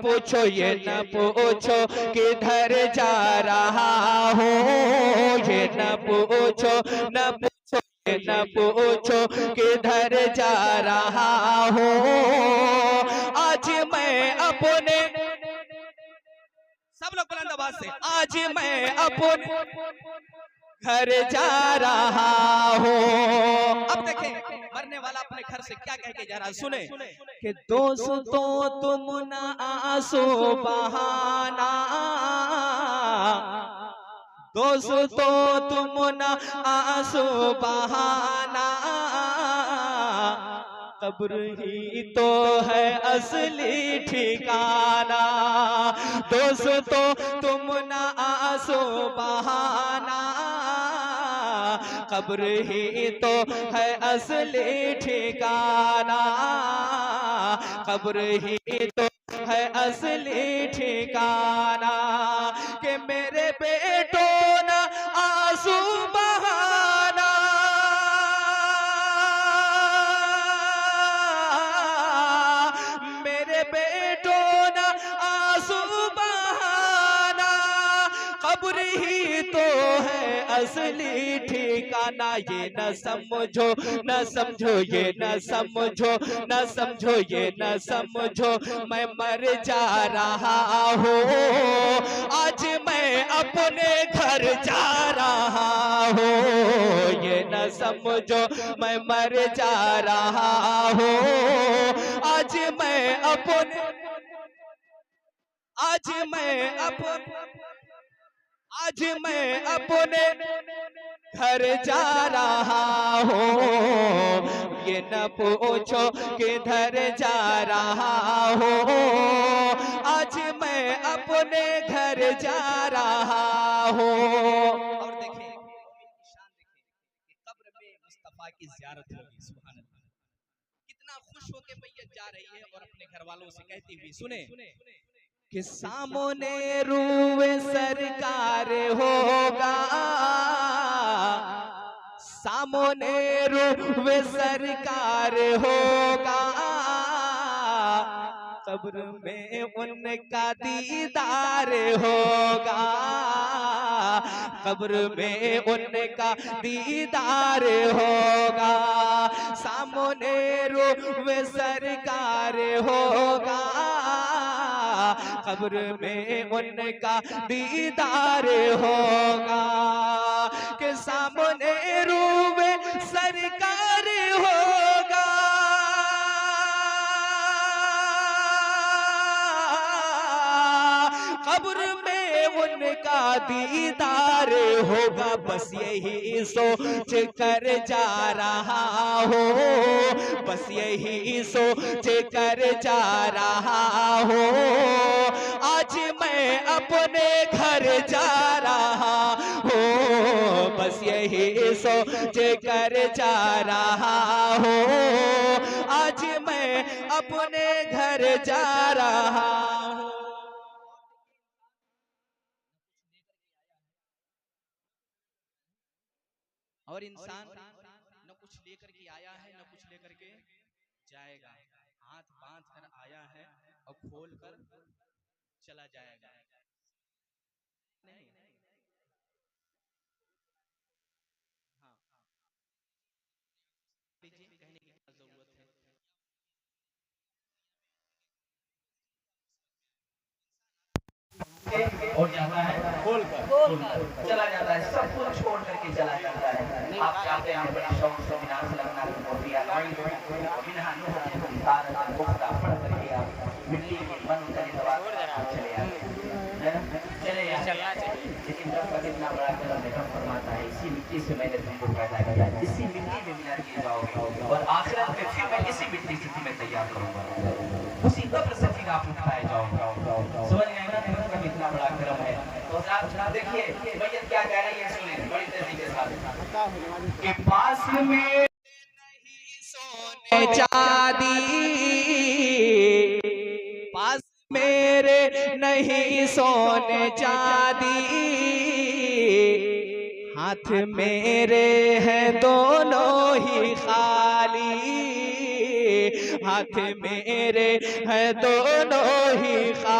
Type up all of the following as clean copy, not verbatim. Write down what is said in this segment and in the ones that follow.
पूछो, ये न पूछो किधर जा रहा हूँ, ये न पूछो, न पूछो, ये न पूछो किधर जा रहा हूँ। आज मैं अपने, सब लोग बुलंद आवाज से, आज मैं अपने घर जा रहा हूँ। अब देखें मरने वाला अपने घर से क्या कह के जा रहा है, सुने कि दोस्तों तुम ना आंसू बहाना, दोस्तों तुम ना आंसू बहाना, कब्र ही तो है असली ठिकाना। दोस्तों तुम ना आंसू बहाना, कब्र ही तो है असली ठिकाना, कब्र ही तो है असली ठिकाना। कि मेरे बेटों ना आंसू बहाना, मेरे बेटों ना आंसू बहाना, कब्र ही तो है असली ठिकाना। ये न समझो, न समझो, ये न समझो, न समझो, ये न समझो, मैं मर जा रहा हूँ। आज मैं अपने घर जा रहा हूँ, ये न समझो, मैं मर जा रहा हूँ। आज मैं अपने, आज मैं अपने घर जा रहा हूँ। ये न पूछो किधर जा रहा हूँ, आज मैं अपने घर जा रहा हूँ। और देखें शान, देखें कि कब्र में मुस्तफा की ज़ियारत होगी। सुभान अल्लाह, कितना खुश होके मैयत जा रही है और अपने घर वालों से कहती हुई, सुने कि सामने रूए सरकार होगा, सामने रूए सरकार होगा, कब्र में उनका दीदार होगा, कब्र में उनका दीदार होगा, सामने रूए सरकार होगा, कब्र में उनका दीदार होगा। कि सामने रूए सरकार होगा, कब्र में उनका दीदार होगा। बस यही सोच कर जा रहा हो, बस यही सोच कर जा रहा हो। आज मैं अपने घर जा रहा हो, बस यही सोच कर जा रहा हो। आज मैं अपने घर जा रहा हूँ। और इंसान न कुछ लेकर के आया है, न कुछ लेकर के जाएगा। हाथ बांध कर आया है और खोल कर चला जाएगा। नहीं, हाँ, कहने की क्या जरूरत है। और जाता है खोल कर चला जाता है, सब कुछ छोड़ करके चला जाता है। आप जाते हैं बड़ी शौक से मिनार से लगना होती है, पढ़ करके आप मिट्टी में मन करे दबा चले आते, लेकिन रब का कितना बड़ा करम है, रब फरमाता है इसी मिट्टी से मैंने तुमको पैदा किया, इसी मिट्टी में मिला दिए जाओगे और आखिरत में फिर मैं इसी मिट्टी से तुम्हें तैयार करूंगा, उसी कब्र से फिर आप उठाए जाओगे। समझ गए ना, रब का कितना बड़ा करम है। तो आप देखिए मैयत क्या कह रही है, सुने बड़ी तेजी के साथ कि पास में सोने चांदी, पास मेरे नहीं सोने चांदी, हाथ मेरे हैं दोनों ही खाली, हाथ मेरे हैं दोनों ही खाली।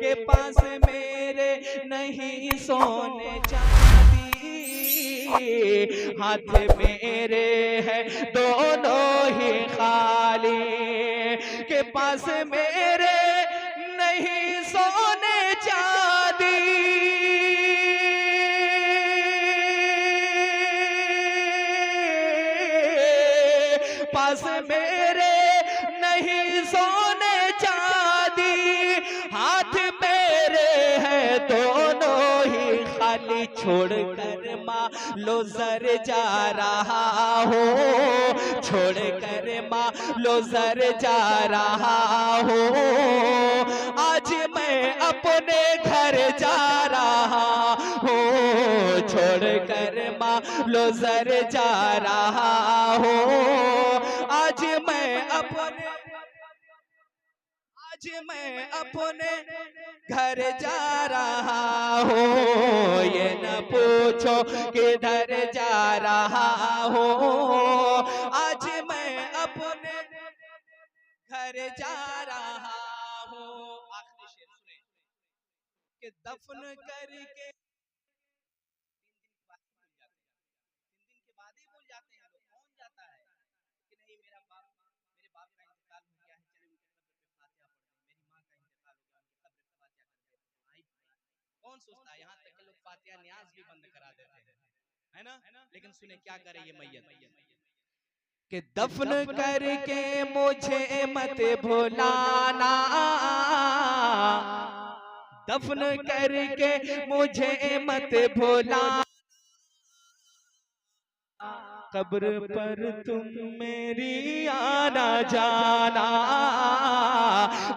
के पास मेरे नहीं सोने चांदी, हाथ मेरे है दोनों ही खाली, के पास मेरे नहीं सोने चांदी, पास मेरे नहीं सोने चांदी, हाथ मेरे है दोनों ही खाली, छोड़ कर माँ लो जर जा रहा हो, छोड़ कर माँ लो जर जा रहा हो, आज मैं अपने घर जा रहा हूँ, छोड़ कर माँ लो जर जा रहा हो, आज मैं अपने घर जा रहा हूँ, ये न पूछो किधर जा रहा हूँ, आज मैं अपने घर जा रहा हूँ। आखिरी शेर सुने कि दफन करके 3 दिन के बाद ही भूल जाते हैं लोग, कौन जाता है कि नहीं मेरे बाप का इंतकाल हो गया है, चलिए उनके कब्र पे फातिहा पढ़ दें, मेरी माँ का इंतकाल हो गया उनके कब्र पे फातिहा कर दें, कौन सोचता है? यहाँ तक कि लोग फातिहा न्याज भी बंद करा देते हैं, है ना? लेकिन सुने क्या करे ये मैयत कि दफन करके मुझे मत भुलाना, दफन करके मुझे मत भुलाना, कब्र पर तुम मेरी आना जाना,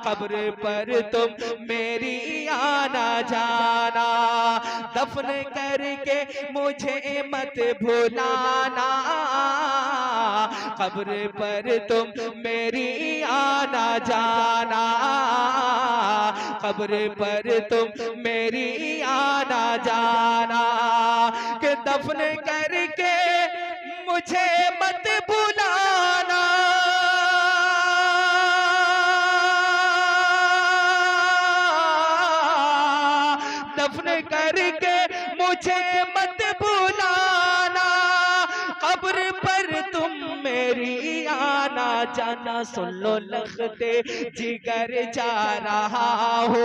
कब्र पर तुम मेरी आना जाना, दफन करके मुझे मत भुलाना, कब्र पर तुम मेरी आना जाना, कब्र पर तुम मेरी आना जाना, कि दफन करके मुझे मत भुलाना, दफन करके मुझे मत भुलाना, कब्र पर तुम मेरी आना जाना, सुन लो लखते जिगर जा रहा हो,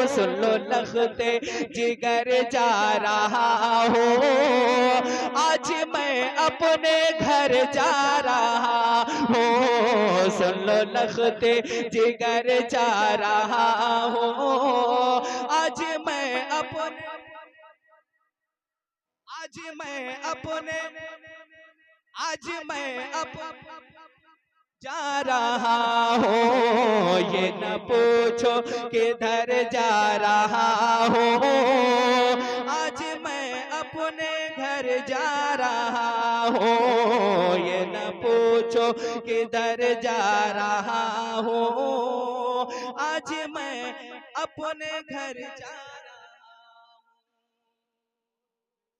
सुन लो लखते जिगर जा रहा हो, आज मैं अपने घर जा रहा हूँ, सुन लो लखते जिगर जा रहा हूँ, आज मैं अपने जा रहा हूँ, ये न पूछो किधर जा रहा हूँ, आज मैं अपने घर जा रहा हूँ, ये न पूछो किधर जा रहा हूँ, आज मैं अपने घर जा रहा हूँ।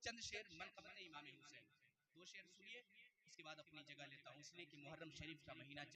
चंद शेर मनक़बत इमाम हुसैन, 2 शेर सुनिए, उसके बाद अपनी जगह लेता हूँ, इसलिए कि मुहर्रम शरीफ का महीना